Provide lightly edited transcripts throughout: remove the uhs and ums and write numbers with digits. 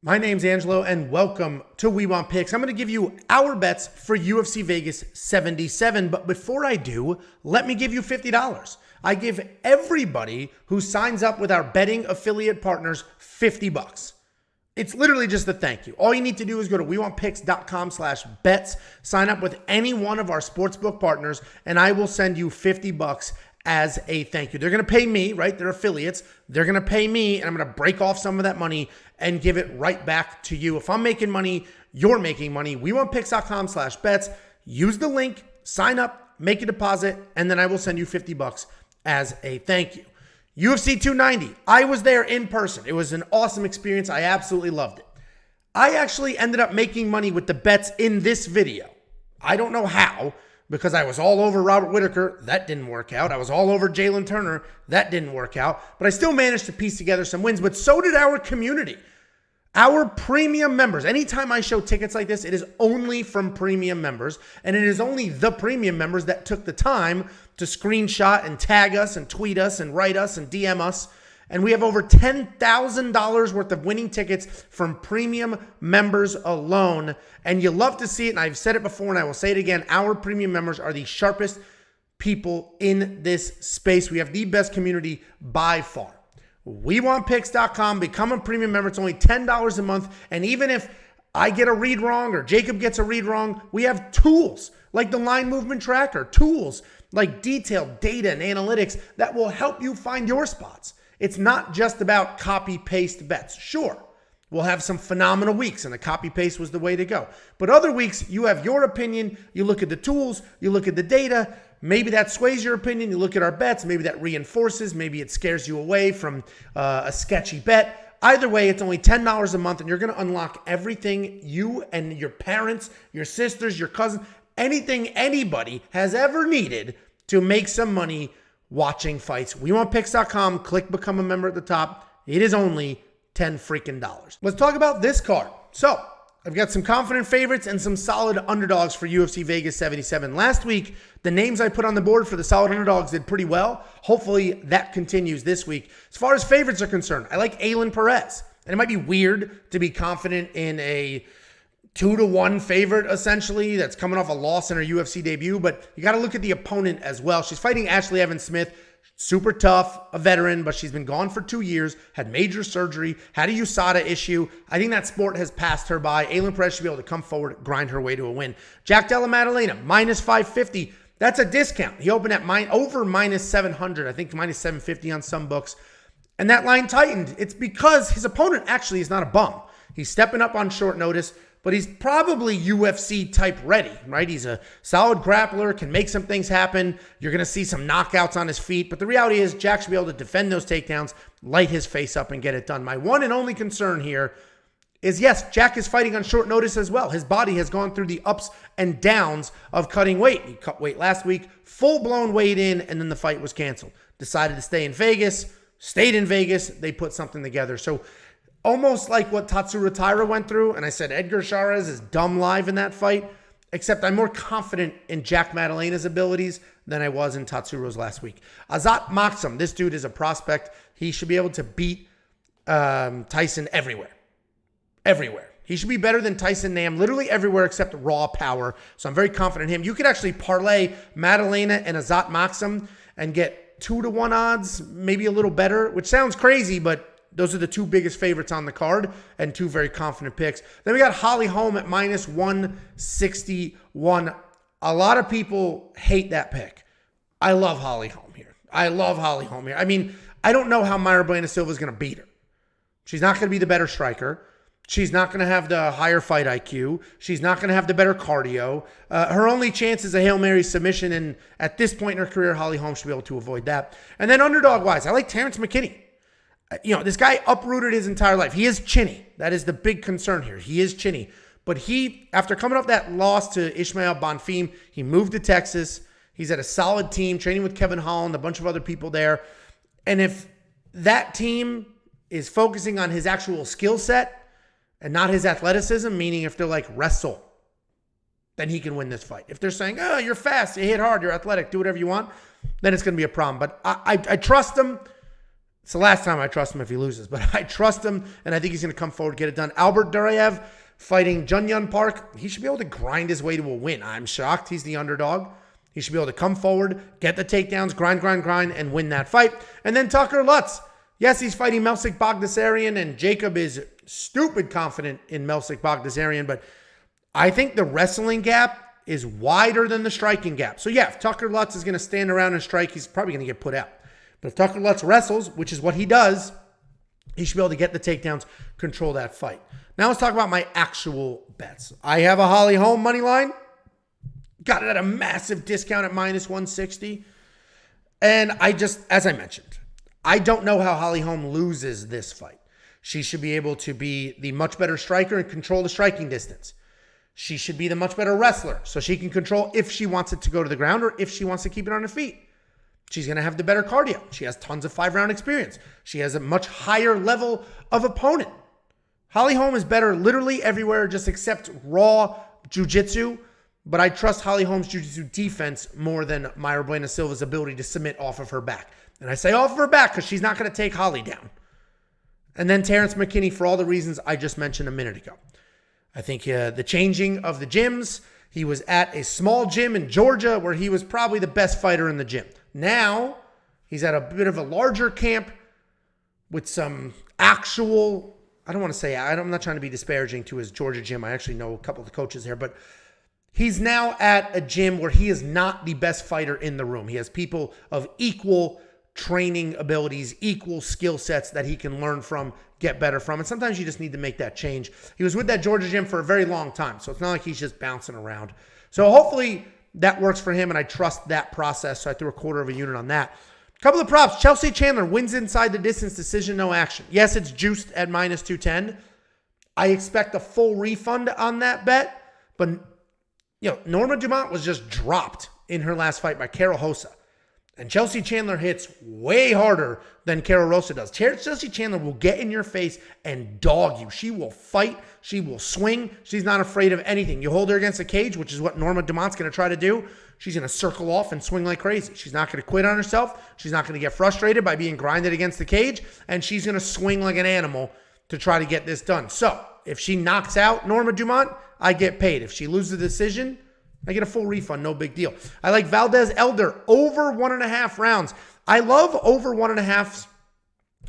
My name's Angelo, and welcome to We Want Picks. I'm going to give you our bets for UFC Vegas 77, but before I do, let me give you $50. I give everybody who signs up with our betting affiliate partners $50. It's literally just a thank you. All you need to do is go to WeWantPicks.com/bets, sign up with any one of our sportsbook partners, and I will send you $50 as a thank you. They're going to pay me, right? They're affiliates. They're going to pay me, and I'm going to break off some of that money and give it right back to you. If I'm making money, you're making money. WeWantPicks.com/bets. Use the link, sign up, make a deposit, and then I will send you $50 as a thank you. UFC 290. I was there in person. It was an awesome experience. I absolutely loved it. I actually ended up making money with the bets in this video. I don't know how, because I was all over Robert Whittaker. That didn't work out. I was all over Jalen Turner. That didn't work out. But I still managed to piece together some wins. But so did our community. Our premium members. Anytime I show tickets like this, it is only from premium members. And it is only the premium members that took the time to screenshot and tag us and tweet us and write us and DM us. And we have over $10,000 worth of winning tickets from premium members alone. And you love to see it. And I've said it before and I will say it again. Our premium members are the sharpest people in this space. We have the best community by far. WeWantPicks.com. Become a premium member. It's only $10 a month. And even if I get a read wrong or Jacob gets a read wrong, we have tools like the line movement tracker, tools like detailed data and analytics that will help you find your spots. It's not just about copy-paste bets. Sure, we'll have some phenomenal weeks, and the copy-paste was the way to go. But other weeks, you have your opinion. You look at the tools. You look at the data. Maybe that sways your opinion. You look at our bets. Maybe that reinforces. Maybe it scares you away from a sketchy bet. Either way, it's only $10 a month, and you're going to unlock everything you and your parents, your sisters, your cousins, anything anybody has ever needed to make some money watching fights. WeWantPicks.com. Click become a member at the top. It is only $10 freaking. Let's talk about this card. So I've got some confident favorites and some solid underdogs for UFC Vegas 77. Last week, the names I put on the board for the solid underdogs did pretty well. Hopefully that continues this week. As far as favorites are concerned, I like Aylin Perez. And it might be weird to be confident in a 2-1 favorite, essentially, that's coming off a loss in her UFC debut, but you got to look at the opponent as well. She's fighting Ashley Evans Smith, super tough, a veteran, but she's been gone for 2 years, had major surgery, had a USADA issue. I think that sport has passed her by. Aylin Perez should be able to come forward, grind her way to a win. Jack Della Maddalena, minus 550. That's a discount. He opened at over minus 700, I think minus 750 on some books. And that line tightened. It's because his opponent actually is not a bum. He's stepping up on short notice, but he's probably UFC type ready, right? He's a solid grappler, can make some things happen. You're going to see some knockouts on his feet. But the reality is Jack should be able to defend those takedowns, light his face up, and get it done. My one and only concern here is, yes, Jack is fighting on short notice as well. His body has gone through the ups and downs of cutting weight. He cut weight last week, full-blown weight in, and then the fight was canceled. Decided to stay in Vegas, stayed in Vegas. They put something together. So almost like what Tatsuro Taira went through, and I said Edgar Chairez is dumb live in that fight, except I'm more confident in Jack Maddalena's abilities than I was in Tatsuro's last week. Azat Maksum, this dude is a prospect. He should be able to beat Tyson everywhere. Everywhere. He should be better than Tyson Nam, literally everywhere except raw power. So I'm very confident in him. You could actually parlay Maddalena and Azat Maksum and get 2-1 odds, maybe a little better, which sounds crazy, but those are the two biggest favorites on the card and two very confident picks. Then we got Holly Holm at minus 161. A lot of people hate that pick. I love Holly Holm here. I mean, I don't know how Mayra Bueno Silva is going to beat her. She's not going to be the better striker. She's not going to have the higher fight IQ. She's not going to have the better cardio. Her only chance is a Hail Mary submission, and at this point in her career, Holly Holm should be able to avoid that. And then underdog-wise, I like Terrence McKinney. You know, this guy uprooted his entire life. He is chinny. That is the big concern here. He is chinny. But he, after coming off that loss to Ishmael Bonfim, he moved to Texas. He's at a solid team, training with Kevin Holland, a bunch of other people there. And if that team is focusing on his actual skill set and not his athleticism, meaning if they're like wrestle, then he can win this fight. If they're saying, oh, you're fast, you hit hard, you're athletic, do whatever you want, then it's going to be a problem. But I trust him. It's the last time I trust him if he loses, but I trust him, and I think he's going to come forward, get it done. Albert Duraev fighting Junhyun Park. He should be able to grind his way to a win. I'm shocked he's the underdog. He should be able to come forward, get the takedowns, grind, and win that fight. And then Tucker Lutz. Yes, he's fighting Melsik Bagdasaryan, and Jacob is stupid confident in Melsik Bagdasaryan, but I think the wrestling gap is wider than the striking gap. So yeah, if Tucker Lutz is going to stand around and strike, he's probably going to get put out. But if Tucker Lutz wrestles, which is what he does, he should be able to get the takedowns, control that fight. Now let's talk about my actual bets. I have a Holly Holm money line. Got it at a massive discount at -160. And I just, as I mentioned, I don't know how Holly Holm loses this fight. She should be able to be the much better striker and control the striking distance. She should be the much better wrestler, so she can control if she wants it to go to the ground or if she wants to keep it on her feet. She's going to have the better cardio. She has tons of 5-round experience. She has a much higher level of opponent. Holly Holm is better literally everywhere just except raw jiu-jitsu, but I trust Holly Holm's jiu-jitsu defense more than Mayra Bueno Silva's ability to submit off of her back. And I say off of her back because she's not going to take Holly down. And then Terrence McKinney for all the reasons I just mentioned a minute ago. I think the changing of the gyms, he was at a small gym in Georgia where he was probably the best fighter in the gym. Now, he's at a bit of a larger camp with some actual, I don't want to say, I'm not trying to be disparaging to his Georgia gym. I actually know a couple of the coaches there, but he's now at a gym where he is not the best fighter in the room. He has people of equal training abilities, equal skill sets that he can learn from, get better from. And sometimes you just need to make that change. He was with that Georgia gym for a very long time, so it's not like he's just bouncing around. So hopefully that works for him, and I trust that process, so I threw a quarter of a unit on that. Couple of props. Chelsea Chandler wins inside the distance, decision, no action. Yes, it's juiced at -210. I expect a full refund on that bet, but Norma Dumont was just dropped in her last fight by Carol Hossa. And Chelsea Chandler hits way harder than Carol Rosa does. Chelsea Chandler will get in your face and dog you. She will fight. She will swing. She's not afraid of anything. You hold her against a cage, which is what Norma Dumont's going to try to do. She's going to circle off and swing like crazy. She's not going to quit on herself. She's not going to get frustrated by being grinded against the cage. And she's going to swing like an animal to try to get this done. So if she knocks out Norma Dumont, I get paid. If she loses the decision, I get a full refund, no big deal. I like Valdez Elder, over 1.5 rounds. I love over 1.5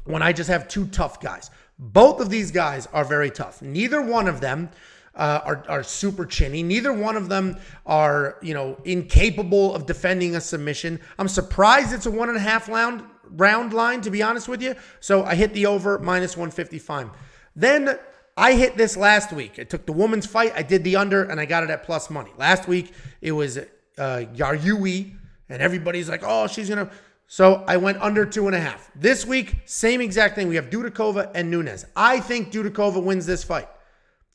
when I just have two tough guys. Both of these guys are very tough. Neither one of them are super chinny. Neither one of them are, incapable of defending a submission. I'm surprised it's a 1.5 round line, to be honest with you. So I hit the over, -155. Then I hit this last week. I took the woman's fight. I did the under, and I got it at plus money. Last week, it was Yaryui, and everybody's like, oh, she's going to. So I went under 2.5. This week, same exact thing. We have Dudakova and Nunes. I think Dudakova wins this fight.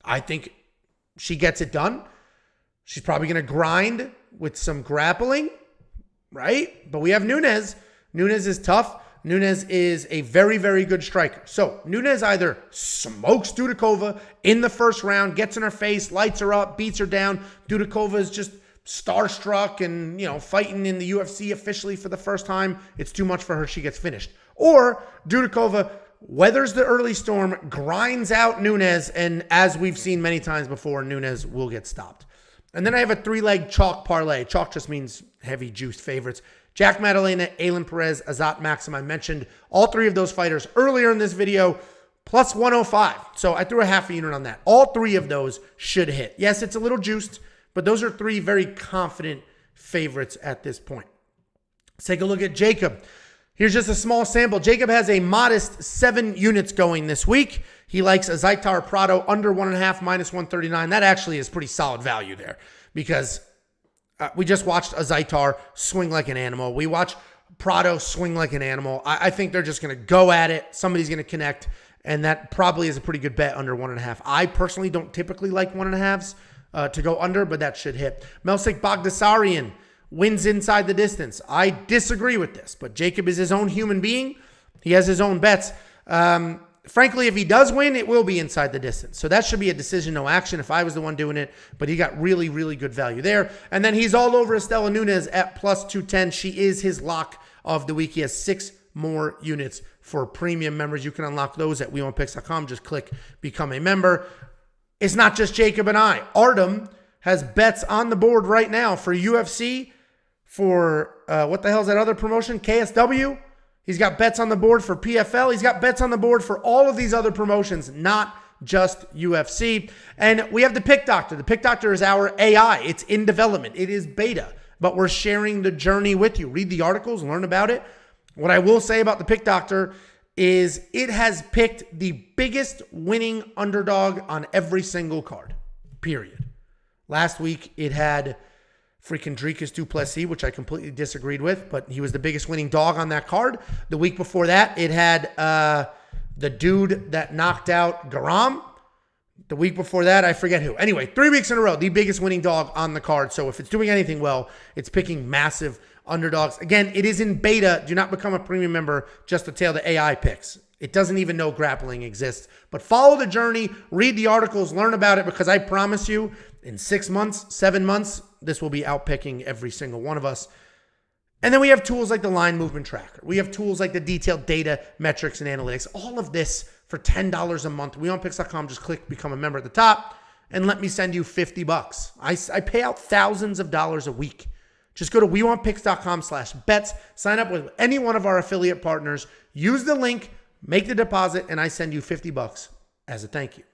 I think she gets it done. She's probably going to grind with some grappling, right? But we have Nunes. Nunes is tough. Nunes is a very, very good striker. So Nunes either smokes Dudakova in the first round, gets in her face, lights her up, beats her down. Dudakova is just starstruck and, fighting in the UFC officially for the first time. It's too much for her. She gets finished. Or Dudakova weathers the early storm, grinds out Nunes, and as we've seen many times before, Nunes will get stopped. And then I have a 3-leg chalk parlay. Chalk just means heavy juiced favorites. Jack Maddalena, Aylin Perez, Azat Maxim. I mentioned all three of those fighters earlier in this video, plus 105. So I threw a half a unit on that. All three of those should hit. Yes, it's a little juiced, but those are three very confident favorites at this point. Let's take a look at Jacob. Here's just a small sample. Jacob has a modest 7 units going this week. He likes a Zaitar Prado under 1.5, -139. That actually is pretty solid value there because we just watched a Zaitar swing like an animal. We watched Prado swing like an animal. I think they're just going to go at it. Somebody's going to connect, and that probably is a pretty good bet under 1.5. I personally don't typically like 1.5s to go under, but that should hit. Melsik Bagdasaryan wins inside the distance. I disagree with this, but Jacob is his own human being. He has his own bets. Frankly, if he does win, it will be inside the distance. So that should be a decision, no action if I was the one doing it. But he got really, really good value there. And then he's all over Estela Nunes at plus 210. She is his lock of the week. He has 6 more units for premium members. You can unlock those at WeWantPicks.com. Just click become a member. It's not just Jacob and I. Artem has bets on the board right now for UFC, for what the hell is that other promotion? KSW. He's got bets on the board for PFL. He's got bets on the board for all of these other promotions, not just UFC. And we have the Pick Doctor. The Pick Doctor is our AI. It's in development. It is beta, but we're sharing the journey with you. Read the articles, learn about it. What I will say about the Pick Doctor is it has picked the biggest winning underdog on every single card, period. Last week, it had freaking Dricus du Plessis, which I completely disagreed with, but he was the biggest winning dog on that card. The week before that, it had the dude that knocked out Garam. The week before that, I forget who. Anyway, 3 weeks in a row, the biggest winning dog on the card. So if it's doing anything well, it's picking massive underdogs. Again, it is in beta. Do not become a premium member just to tail the AI picks. It doesn't even know grappling exists. But follow the journey, read the articles, learn about it, because I promise you, in 6 months, 7 months, this will be outpicking every single one of us. And then we have tools like the line movement tracker. We have tools like the detailed data, metrics, and analytics. All of this for $10 a month. WeWantPicks.com. Just click become a member at the top and let me send you $50. I pay out thousands of dollars a week. Just go to WeWantPicks.com/bets. Sign up with any one of our affiliate partners. Use the link, make the deposit, and I send you $50 as a thank you.